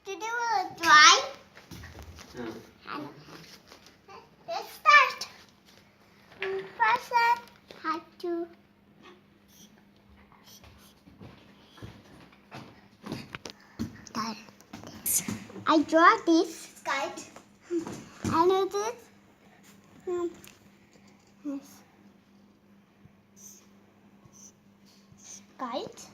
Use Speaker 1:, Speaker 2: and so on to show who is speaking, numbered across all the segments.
Speaker 1: Today we'll try. Let's start. First, I have to. I draw this kite. I know this. Kite.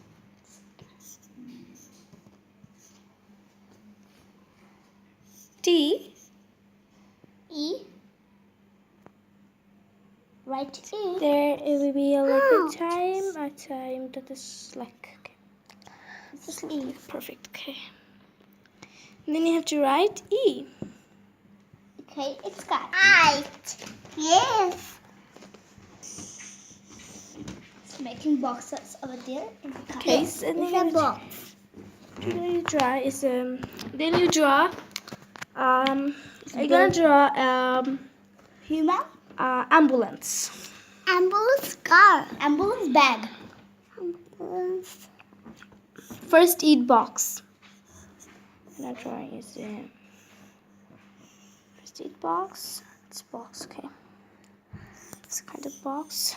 Speaker 2: T.
Speaker 1: E. Right E.
Speaker 2: There it will be a little time that is like okay.
Speaker 1: This is E.
Speaker 2: Perfect. Okay. And then you have to write E.
Speaker 1: Okay, it's got right. Yes. It's making boxes over there.
Speaker 2: Okay,
Speaker 1: Yes,
Speaker 2: so then
Speaker 1: it's
Speaker 2: you
Speaker 1: a
Speaker 2: would-
Speaker 1: box.
Speaker 2: Then you draw you're gonna draw
Speaker 1: Human.
Speaker 2: ambulance.
Speaker 1: Ambulance car. Ambulance bag. Ambulance.
Speaker 2: First aid box. And I'm drawing is first aid box. It's box, okay. It's kind of box.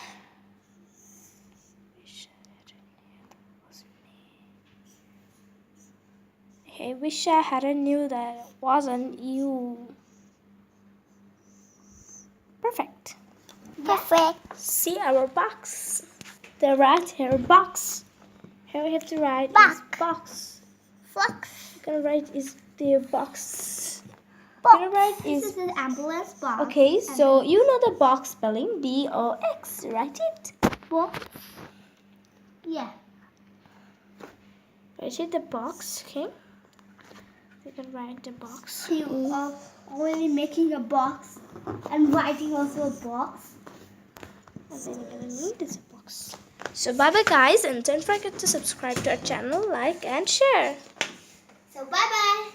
Speaker 2: I wish I hadn't knew that it wasn't you. Perfect.
Speaker 1: Perfect.
Speaker 2: See our box. The right here box. Here we have to write
Speaker 1: Box.
Speaker 2: is box.
Speaker 1: Fox.
Speaker 2: Gonna write is the box.
Speaker 1: Box.
Speaker 2: Gonna write
Speaker 1: This
Speaker 2: is
Speaker 1: is an ambulance box.
Speaker 2: okay.
Speaker 1: And
Speaker 2: So you know the box spelling B-O-X. Write it.
Speaker 1: box. Yeah.
Speaker 2: Write it the box. Okay. You can write the box.
Speaker 1: You are already making a box and writing also a box.
Speaker 2: And then you're gonna need this box. So bye bye guys, and don't forget to subscribe to our channel, like and share.
Speaker 1: So bye bye.